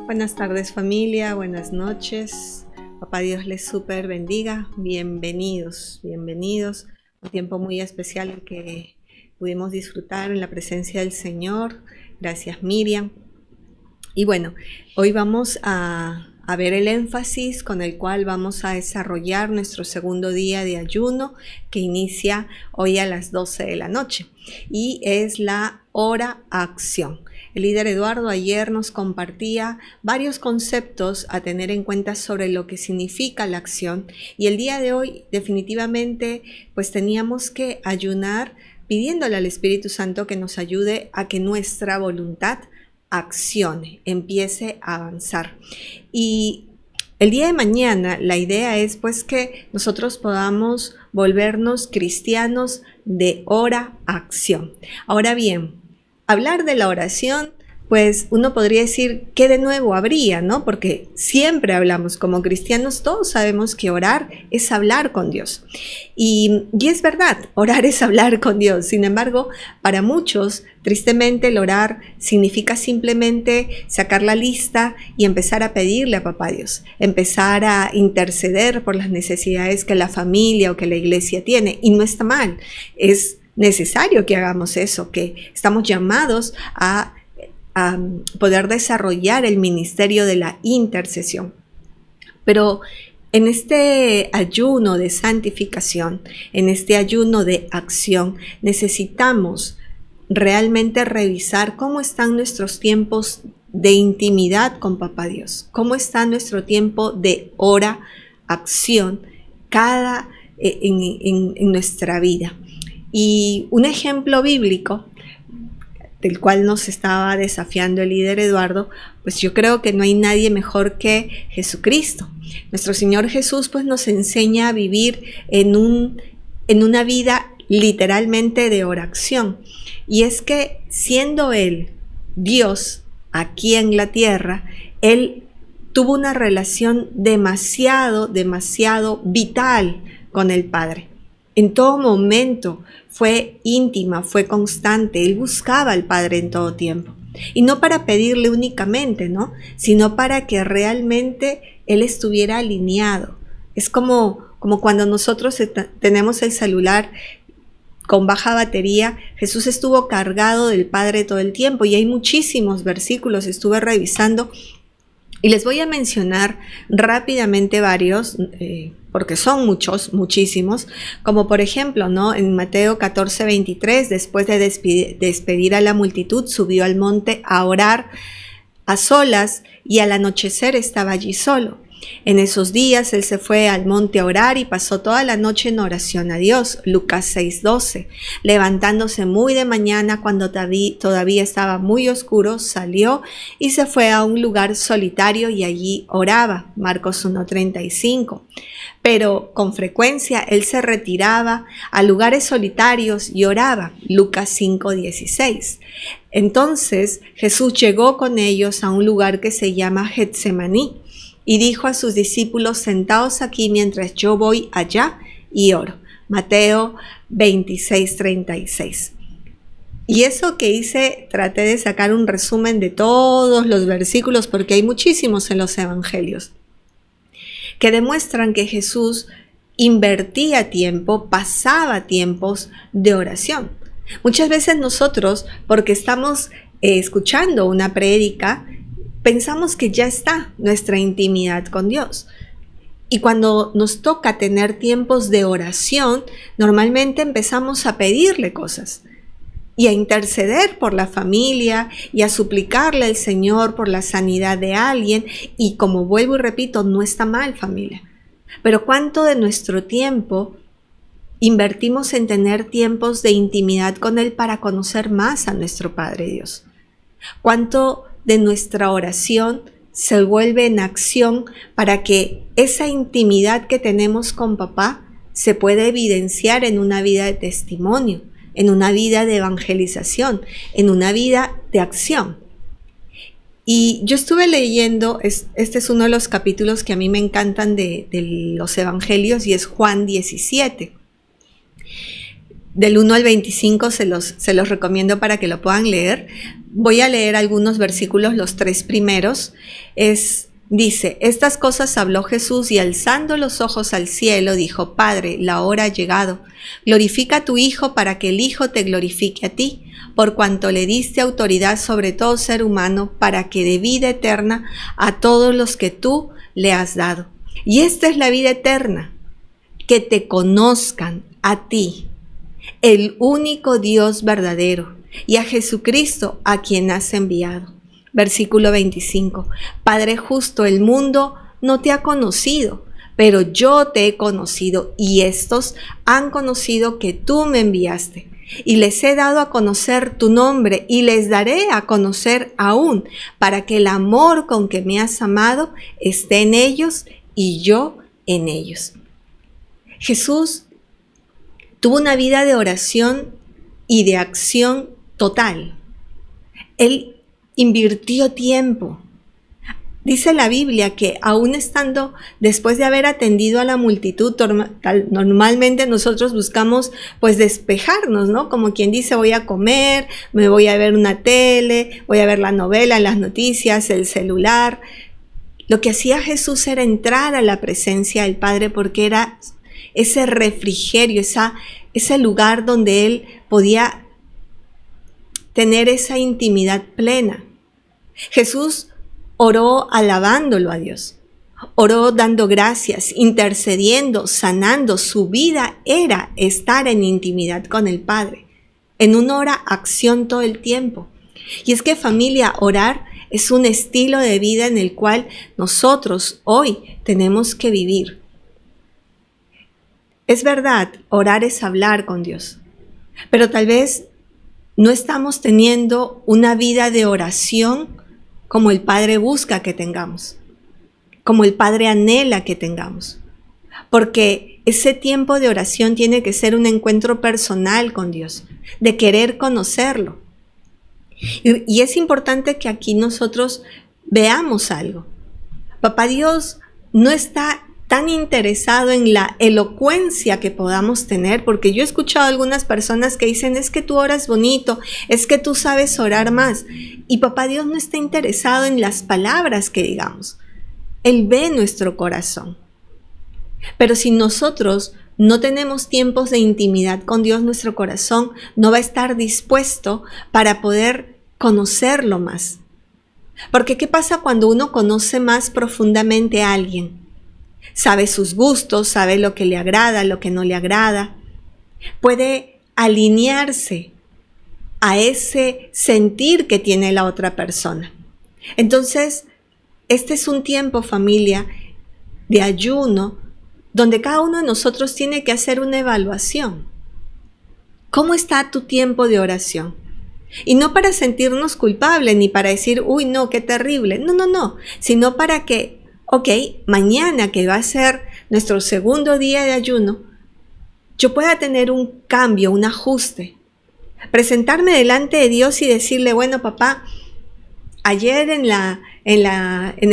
Buenas tardes familia, buenas noches. Papá Dios les súper bendiga. Bienvenidos. Un tiempo muy especial el que pudimos disfrutar en la presencia del Señor. Gracias Miriam. Y bueno, hoy vamos a ver el énfasis con el cual vamos a desarrollar nuestro segundo día de ayuno que inicia hoy a las 12 de la noche y es la hora acción. El líder Eduardo ayer nos compartía varios conceptos a tener en cuenta sobre lo que significa la acción y el día de hoy definitivamente pues teníamos que ayunar pidiéndole al Espíritu Santo que nos ayude a que nuestra voluntad accione, empiece a avanzar. Y el día de mañana la idea es pues que nosotros podamos volvernos cristianos de hora acción. Ahora bien, hablar de la oración, pues uno podría decir, ¿qué de nuevo habría, no? Porque siempre hablamos como cristianos, todos sabemos que orar es hablar con Dios. Y es verdad, orar es hablar con Dios. Sin embargo, para muchos, tristemente, el orar significa simplemente sacar la lista y empezar a pedirle a Papá Dios, empezar a interceder por las necesidades que la familia o que la iglesia tiene. Y no está mal, es necesario que hagamos eso, que estamos llamados a poder desarrollar el ministerio de la intercesión. Pero en este ayuno de santificación, en este ayuno de acción, necesitamos realmente revisar cómo están nuestros tiempos de intimidad con Papá Dios, cómo está nuestro tiempo de hora, acción, en nuestra vida. Y un ejemplo bíblico del cual nos estaba desafiando el líder Eduardo, pues yo creo que no hay nadie mejor que Jesucristo. Nuestro Señor Jesús pues nos enseña a vivir en una vida literalmente de oración. Y es que siendo Él Dios aquí en la tierra, Él tuvo una relación demasiado vital con el Padre. En todo momento fue íntima, fue constante. Él buscaba al Padre en todo tiempo. Y no para pedirle únicamente, ¿no? Sino para que realmente Él estuviera alineado. Es como cuando nosotros tenemos el celular con baja batería. Jesús estuvo cargado del Padre todo el tiempo. Y hay muchísimos versículos, estuve revisando. Y les voy a mencionar rápidamente varios, porque son muchísimos, como por ejemplo, ¿no? En Mateo 14:23, después de despedir a la multitud, subió al monte a orar a solas y al anochecer estaba allí solo. En esos días él se fue al monte a orar y pasó toda la noche en oración a Dios. Lucas 6:12. Levantándose muy de mañana cuando todavía estaba muy oscuro, salió y se fue a un lugar solitario y allí oraba. Marcos 1:35. Pero con frecuencia él se retiraba a lugares solitarios y oraba. Lucas 5:16. Entonces Jesús llegó con ellos a un lugar que se llama Getsemaní. Y dijo a sus discípulos, sentaos aquí mientras yo voy allá y oro. Mateo 26:36. Y eso que hice, traté de sacar un resumen de todos los versículos, porque hay muchísimos en los evangelios, que demuestran que Jesús invertía tiempo, pasaba tiempos de oración. Muchas veces nosotros, porque estamos escuchando una prédica, pensamos que ya está nuestra intimidad con Dios. Y cuando nos toca tener tiempos de oración, normalmente empezamos a pedirle cosas y a interceder por la familia y a suplicarle al Señor por la sanidad de alguien. Y como vuelvo y repito, no está mal, familia. Pero ¿cuánto de nuestro tiempo invertimos en tener tiempos de intimidad con Él para conocer más a nuestro Padre Dios? ¿Cuánto de nuestra oración se vuelve en acción para que esa intimidad que tenemos con Papá se pueda evidenciar en una vida de testimonio, en una vida de evangelización, en una vida de acción? Y yo estuve leyendo, este es uno de los capítulos que a mí me encantan de los evangelios y es Juan 17. del 1 al 25 se los recomiendo para que lo puedan leer. Voy a leer algunos versículos, los 3 primeros. Dice, estas cosas habló Jesús y alzando los ojos al cielo dijo, Padre, la hora ha llegado. Glorifica a tu Hijo para que el Hijo te glorifique a ti, por cuanto le diste autoridad sobre todo ser humano para que dé vida eterna a todos los que tú le has dado. Y esta es la vida eterna, que te conozcan a ti, el único Dios verdadero, y a Jesucristo a quien has enviado. Versículo 25. Padre justo, el mundo no te ha conocido, pero yo te he conocido, y estos han conocido que tú me enviaste. Y les he dado a conocer tu nombre, y les daré a conocer aún, para que el amor con que me has amado esté en ellos y yo en ellos. Jesús tuvo una vida de oración y de acción total. Él invirtió tiempo. Dice la Biblia que aún estando, después de haber atendido a la multitud, normalmente nosotros buscamos pues despejarnos, ¿no? Como quien dice, voy a comer, me voy a ver una tele, voy a ver la novela, las noticias, el celular. Lo que hacía Jesús era entrar a la presencia del Padre porque era ese refrigerio, ese lugar donde Él podía tener esa intimidad plena. Jesús oró alabándolo a Dios, oró dando gracias, intercediendo, sanando. Su vida era estar en intimidad con el Padre, en una acción todo el tiempo. Y es que, familia, orar es un estilo de vida en el cual nosotros hoy tenemos que vivir. Es verdad, orar es hablar con Dios, pero tal vez no estamos teniendo una vida de oración como el Padre busca que tengamos, como el Padre anhela que tengamos. Porque ese tiempo de oración tiene que ser un encuentro personal con Dios, de querer conocerlo. Y es importante que aquí nosotros veamos algo. Papá Dios no está tan interesado en la elocuencia que podamos tener, porque yo he escuchado a algunas personas que dicen, es que tú oras bonito, es que tú sabes orar más. Y Papá Dios no está interesado en las palabras que digamos. Él ve nuestro corazón. Pero si nosotros no tenemos tiempos de intimidad con Dios, nuestro corazón no va a estar dispuesto para poder conocerlo más. Porque ¿qué pasa cuando uno conoce más profundamente a alguien? Sabe sus gustos, sabe lo que le agrada, lo que no le agrada. Puede alinearse a ese sentir que tiene la otra persona. Entonces, este es un tiempo, familia, de ayuno, donde cada uno de nosotros tiene que hacer una evaluación. ¿Cómo está tu tiempo de oración? Y no para sentirnos culpables, ni para decir, uy, no, qué terrible. No, sino para que, mañana que va a ser nuestro segundo día de ayuno, yo pueda tener un cambio, un ajuste. Presentarme delante de Dios y decirle, bueno, papá, ayer en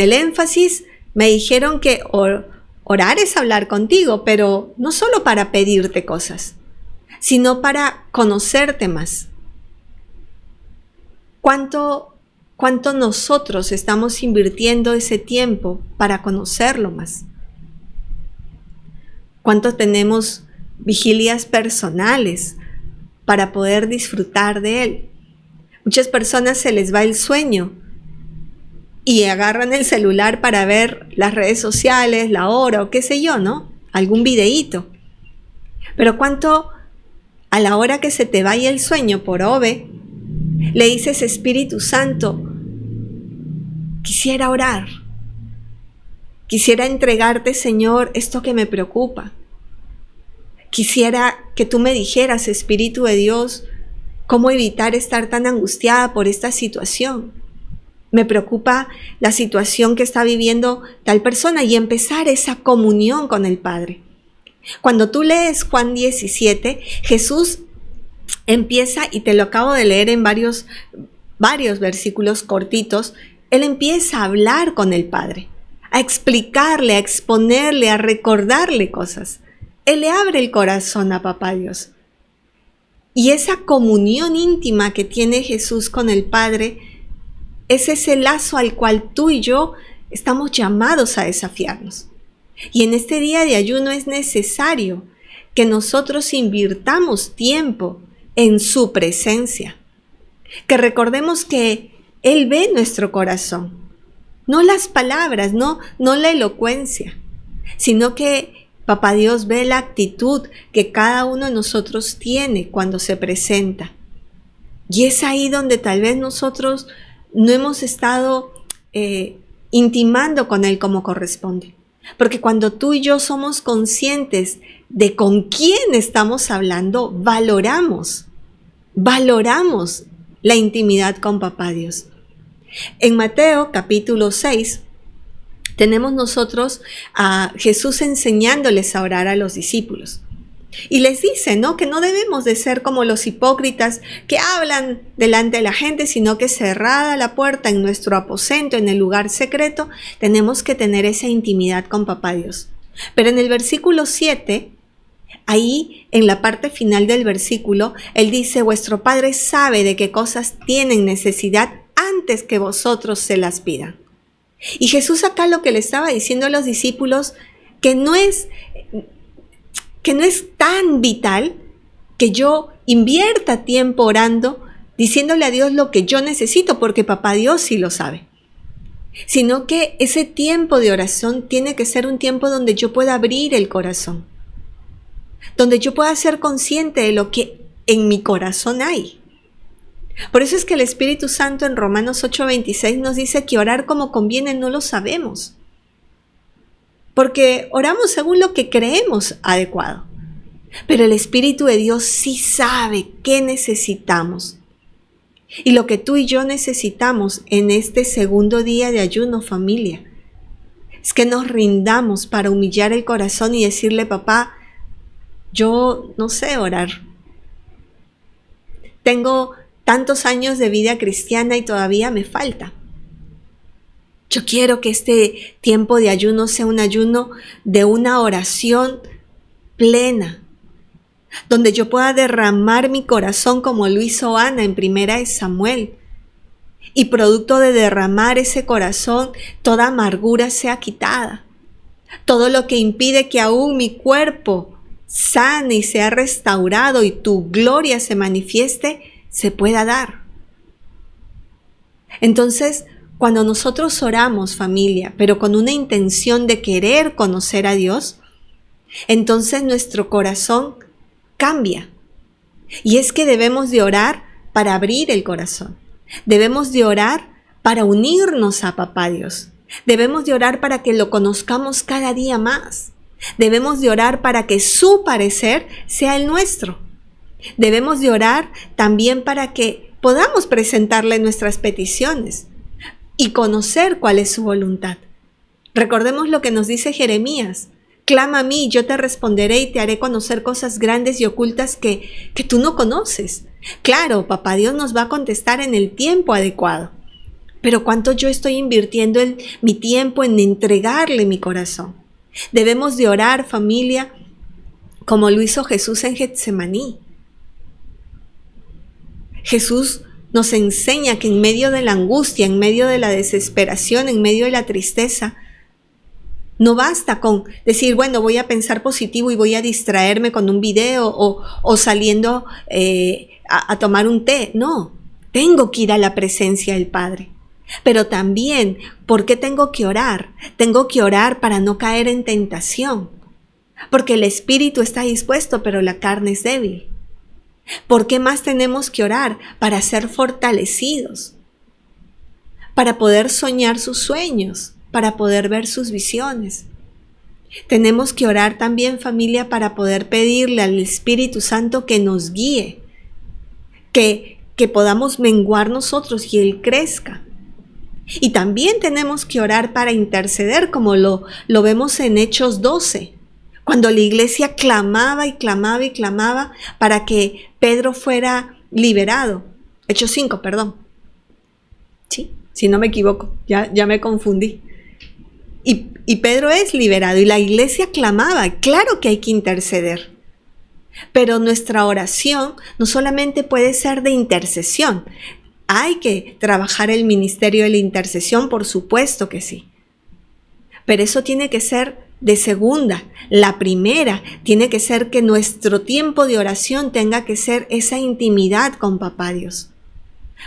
el énfasis me dijeron que orar es hablar contigo, pero no solo para pedirte cosas, sino para conocerte más. ¿Cuánto nosotros estamos invirtiendo ese tiempo para conocerlo más? ¿Cuánto tenemos vigilias personales para poder disfrutar de Él? Muchas personas se les va el sueño y agarran el celular para ver las redes sociales, la hora o qué sé yo, ¿no? Algún videíto. Pero ¿cuánto a la hora que se te vaya el sueño por OVE, le dices, Espíritu Santo, quisiera orar, quisiera entregarte, Señor, esto que me preocupa? Quisiera que tú me dijeras, Espíritu de Dios, cómo evitar estar tan angustiada por esta situación. Me preocupa la situación que está viviendo tal persona, y empezar esa comunión con el Padre. Cuando tú lees Juan 17, Jesús empieza, y te lo acabo de leer en varios versículos cortitos, Él empieza a hablar con el Padre, a explicarle, a exponerle, a recordarle cosas. Él le abre el corazón a Papá Dios. Y esa comunión íntima que tiene Jesús con el Padre es ese lazo al cual tú y yo estamos llamados a desafiarnos. Y en este día de ayuno es necesario que nosotros invirtamos tiempo en su presencia. Que recordemos que Él ve nuestro corazón. No las palabras, no la elocuencia, sino que Papá Dios ve la actitud que cada uno de nosotros tiene cuando se presenta. Y es ahí donde tal vez nosotros no hemos estado intimando con Él como corresponde. Porque cuando tú y yo somos conscientes de con quién estamos hablando, valoramos la intimidad con Papá Dios. En Mateo capítulo 6 tenemos nosotros a Jesús enseñándoles a orar a los discípulos. Y les dice, ¿no?, que no debemos de ser como los hipócritas que hablan delante de la gente, sino que cerrada la puerta en nuestro aposento, en el lugar secreto, tenemos que tener esa intimidad con Papá Dios. Pero en el versículo 7, ahí en la parte final del versículo, Él dice, vuestro Padre sabe de qué cosas tienen necesidad antes que vosotros se las pidan. Y Jesús acá lo que le estaba diciendo a los discípulos, que no es tan vital que yo invierta tiempo orando, diciéndole a Dios lo que yo necesito, porque Papá Dios sí lo sabe. Sino que ese tiempo de oración tiene que ser un tiempo donde yo pueda abrir el corazón, donde yo pueda ser consciente de lo que en mi corazón hay. Por eso es que el Espíritu Santo en Romanos 8:26 nos dice que orar como conviene no lo sabemos. Porque oramos según lo que creemos adecuado. Pero el Espíritu de Dios sí sabe qué necesitamos. Y lo que tú y yo necesitamos en este segundo día de ayuno, familia, es que nos rindamos para humillar el corazón y decirle, papá, yo no sé orar. Tengo tantos años de vida cristiana y todavía me falta. Yo quiero que este tiempo de ayuno sea un ayuno de una oración plena, donde yo pueda derramar mi corazón como lo hizo Ana en 1 Samuel. Y producto de derramar ese corazón, toda amargura sea quitada. Todo lo que impide que aún mi cuerpo sane y sea restaurado y tu gloria se manifieste, se pueda dar. Entonces, cuando nosotros oramos, familia, pero con una intención de querer conocer a Dios, entonces nuestro corazón cambia. Y es que debemos de orar para abrir el corazón. Debemos de orar para unirnos a Papá Dios. Debemos de orar para que lo conozcamos cada día más. Debemos de orar para que su parecer sea el nuestro. Debemos de orar también para que podamos presentarle nuestras peticiones y conocer cuál es su voluntad. Recordemos lo que nos dice Jeremías. Clama a mí, yo te responderé y te haré conocer cosas grandes y ocultas que tú no conoces. Claro, Papá Dios nos va a contestar en el tiempo adecuado. Pero ¿cuánto yo estoy invirtiendo mi tiempo en entregarle mi corazón? Debemos de orar, familia, como lo hizo Jesús en Getsemaní. Jesús nos enseña que en medio de la angustia, en medio de la desesperación, en medio de la tristeza, no basta con decir, bueno, voy a pensar positivo y voy a distraerme con un video o saliendo a tomar un té. No, tengo que ir a la presencia del Padre. Pero también, ¿por qué tengo que orar? Tengo que orar para no caer en tentación. Porque el espíritu está dispuesto, pero la carne es débil. ¿Por qué más tenemos que orar? Para ser fortalecidos, para poder soñar sus sueños, para poder ver sus visiones. Tenemos que orar también, familia, para poder pedirle al Espíritu Santo que nos guíe, que podamos menguar nosotros y Él crezca. Y también tenemos que orar para interceder, como lo vemos en Hechos 12, cuando la iglesia clamaba y clamaba y clamaba para que Pedro fuera liberado. Hechos 5, perdón. Sí, si no me equivoco, ya me confundí. Y Pedro es liberado y la iglesia clamaba. Claro que hay que interceder. Pero nuestra oración no solamente puede ser de intercesión. Hay que trabajar el ministerio de la intercesión, por supuesto que sí. Pero eso tiene que ser de segunda. La primera tiene que ser que nuestro tiempo de oración tenga que ser esa intimidad con Papá Dios.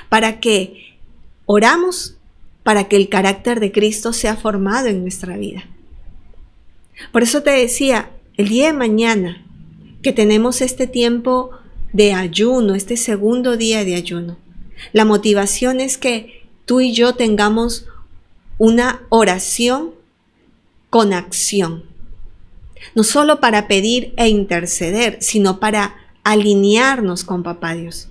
Para que oramos, para que el carácter de Cristo sea formado en nuestra vida. Por eso te decía, el día de mañana, que tenemos este tiempo de ayuno, este segundo día de ayuno. La motivación es que tú y yo tengamos una oración con acción. No solo para pedir e interceder, sino para alinearnos con Papá Dios.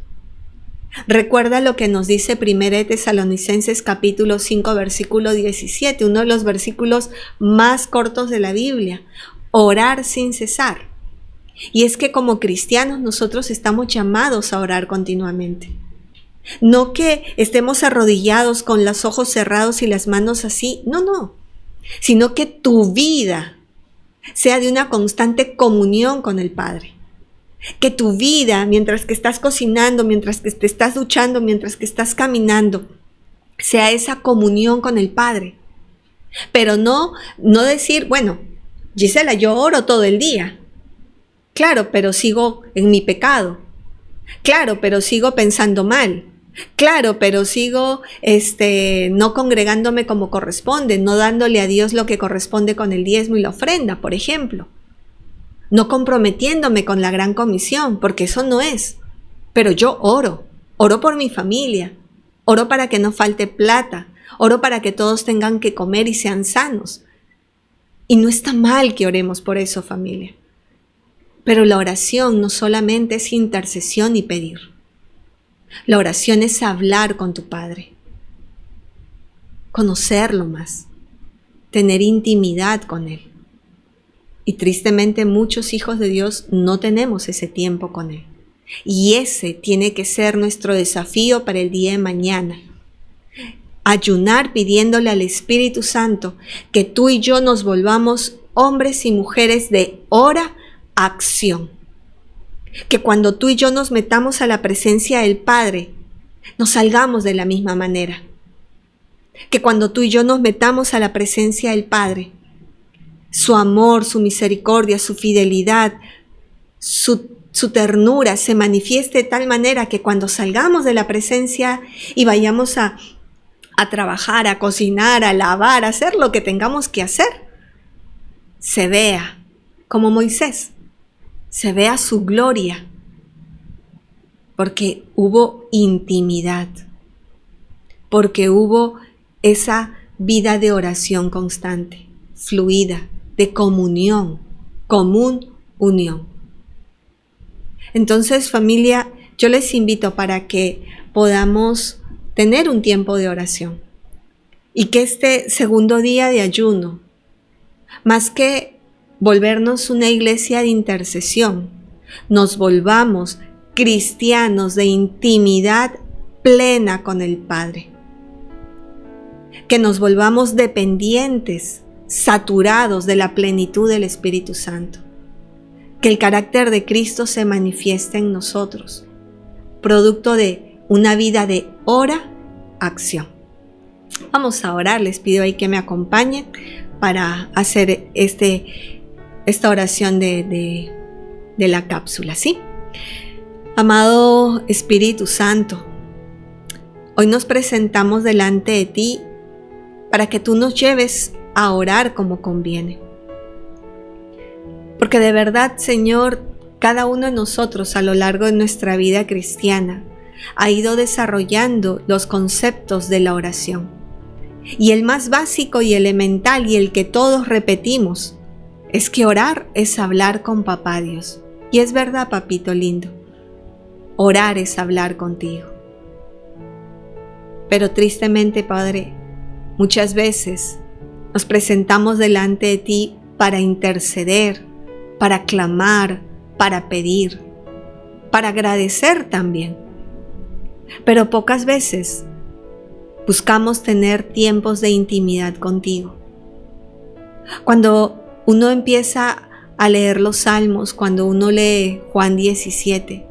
Recuerda lo que nos dice 1 Tesalonicenses capítulo 5, versículo 17, uno de los versículos más cortos de la Biblia. Orar sin cesar. Y es que como cristianos nosotros estamos llamados a orar continuamente. No que estemos arrodillados con los ojos cerrados y las manos así, no. Sino que tu vida sea de una constante comunión con el Padre. Que tu vida, mientras que estás cocinando, mientras que te estás duchando, mientras que estás caminando, sea esa comunión con el Padre. Pero no decir, bueno, Gisela, yo oro todo el día. Claro, pero sigo en mi pecado. Claro, pero sigo pensando mal. Claro, pero sigo no congregándome como corresponde, no dándole a Dios lo que corresponde con el diezmo y la ofrenda, por ejemplo. No comprometiéndome con la gran comisión, porque eso no es. Pero yo oro por mi familia, oro para que no falte plata, oro para que todos tengan que comer y sean sanos. Y no está mal que oremos por eso, familia. Pero la oración no solamente es intercesión y pedir. La oración es hablar con tu Padre, conocerlo más, tener intimidad con Él. Y tristemente muchos hijos de Dios no tenemos ese tiempo con Él. Y ese tiene que ser nuestro desafío para el día de mañana. Ayunar pidiéndole al Espíritu Santo que tú y yo nos volvamos hombres y mujeres de acción. Que cuando tú y yo nos metamos a la presencia del Padre, nos salgamos de la misma manera. Que cuando tú y yo nos metamos a la presencia del Padre, su amor, su misericordia, su fidelidad, su ternura se manifieste de tal manera que cuando salgamos de la presencia y vayamos a trabajar, a cocinar, a lavar, a hacer lo que tengamos que hacer, se vea como Moisés. Se vea su gloria, porque hubo intimidad, porque hubo esa vida de oración constante, fluida, de comunión, común unión. Entonces, familia, yo les invito para que podamos tener un tiempo de oración y que este segundo día de ayuno, más que volvernos una iglesia de intercesión, nos volvamos cristianos de intimidad plena con el Padre. Que nos volvamos dependientes, saturados de la plenitud del Espíritu Santo. Que el carácter de Cristo se manifieste en nosotros, producto de una vida de acción. Vamos a orar, les pido ahí que me acompañen para hacer esta oración de la cápsula, ¿sí? Amado Espíritu Santo, hoy nos presentamos delante de ti para que tú nos lleves a orar como conviene. Porque de verdad, Señor, cada uno de nosotros a lo largo de nuestra vida cristiana ha ido desarrollando los conceptos de la oración. Y el más básico y elemental y el que todos repetimos es que orar es hablar con Papá Dios. Y es verdad, papito lindo, orar es hablar contigo. Pero tristemente, Padre, muchas veces nos presentamos delante de ti para interceder, para clamar, para pedir, para agradecer también. Pero pocas veces buscamos tener tiempos de intimidad contigo. Cuando uno empieza a leer los salmos, cuando uno lee Juan 17.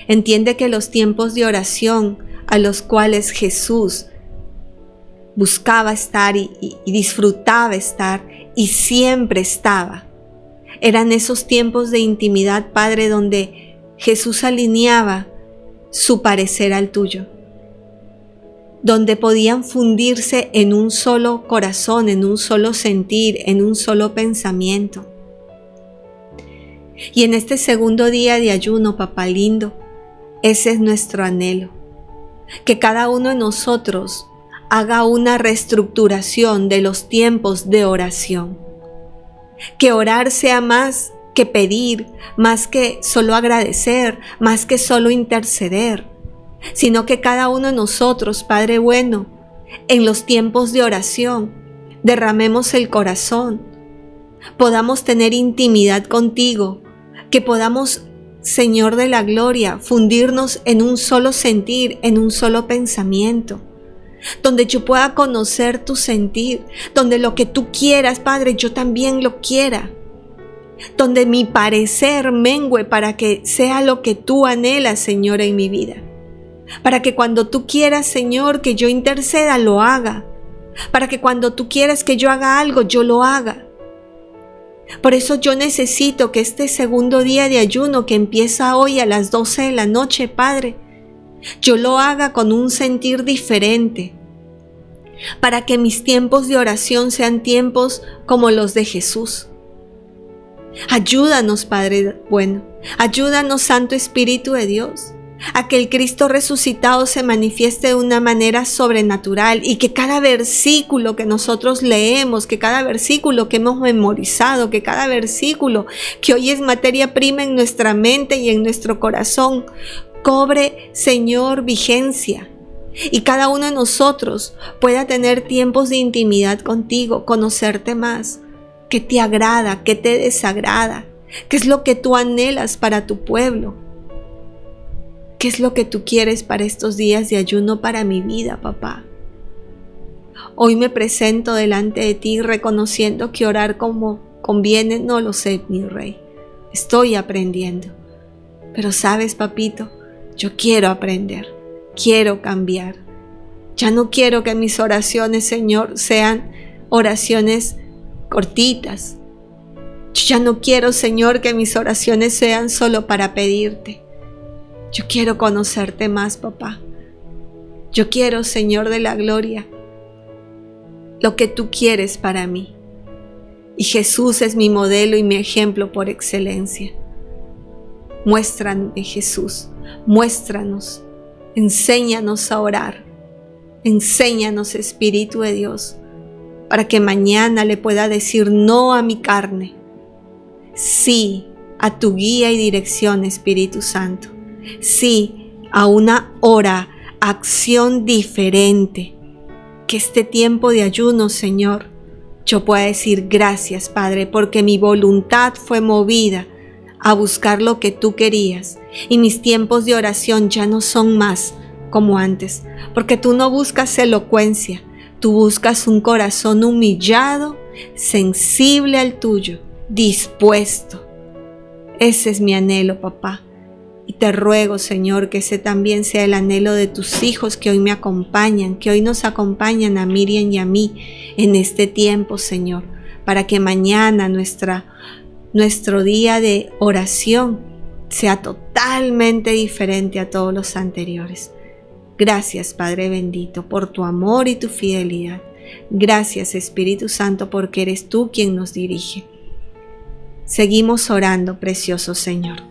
Entiende que los tiempos de oración a los cuales Jesús buscaba estar y disfrutaba estar y siempre estaba, eran esos tiempos de intimidad, Padre, donde Jesús alineaba su parecer al tuyo, donde podían fundirse en un solo corazón, en un solo sentir, en un solo pensamiento. Y en este segundo día de ayuno, papá lindo, ese es nuestro anhelo, que cada uno de nosotros haga una reestructuración de los tiempos de oración, que orar sea más que pedir, más que solo agradecer, más que solo interceder, sino que cada uno de nosotros, Padre bueno, en los tiempos de oración, derramemos el corazón, podamos tener intimidad contigo, que podamos, Señor de la gloria, fundirnos en un solo sentir, en un solo pensamiento, donde yo pueda conocer tu sentir, donde lo que tú quieras, Padre, yo también lo quiera, donde mi parecer mengüe para que sea lo que tú anhelas, Señor, en mi vida, para que cuando tú quieras, Señor, que yo interceda, lo haga, para que cuando tú quieras que yo haga algo, yo lo haga. Por eso yo necesito que este segundo día de ayuno que empieza hoy a las 12 de la noche, Padre, yo lo haga con un sentir diferente, para que mis tiempos de oración sean tiempos como los de Jesús. Ayúdanos, Padre bueno, ayúdanos, Santo Espíritu de Dios, a que el Cristo resucitado se manifieste de una manera sobrenatural y que cada versículo que nosotros leemos, que cada versículo que hemos memorizado, que cada versículo que hoy es materia prima en nuestra mente y en nuestro corazón, cobre, Señor, vigencia. Y cada uno de nosotros pueda tener tiempos de intimidad contigo, conocerte más, qué te agrada, qué te desagrada, qué es lo que tú anhelas para tu pueblo. ¿Qué es lo que tú quieres para estos días de ayuno para mi vida, papá? Hoy me presento delante de ti reconociendo que orar como conviene no lo sé, mi rey. Estoy aprendiendo. Pero sabes, papito, yo quiero aprender, quiero cambiar. Ya no quiero que mis oraciones, Señor, sean oraciones cortitas. Yo ya no quiero, Señor, que mis oraciones sean solo para pedirte. Yo quiero conocerte más, papá. Yo quiero, Señor de la gloria, lo que tú quieres para mí. Y Jesús es mi modelo y mi ejemplo por excelencia. Muéstrame, Jesús, muéstranos, enséñanos a orar. Enséñanos, Espíritu de Dios, para que mañana le pueda decir no a mi carne, sí a tu guía y dirección, Espíritu Santo. Sí, a una acción diferente. Que este tiempo de ayuno, Señor, yo pueda decir gracias, Padre, porque mi voluntad fue movida a buscar lo que tú querías. Y mis tiempos de oración ya no son más como antes, porque tú no buscas elocuencia, tú buscas un corazón humillado, sensible al tuyo, dispuesto. Ese es mi anhelo, papá. Y te ruego, Señor, que ese también sea el anhelo de tus hijos que hoy me acompañan, que hoy nos acompañan a Miriam y a mí en este tiempo, Señor, para que mañana nuestro día de oración sea totalmente diferente a todos los anteriores. Gracias, Padre bendito, por tu amor y tu fidelidad. Gracias, Espíritu Santo, porque eres tú quien nos dirige. Seguimos orando, precioso Señor.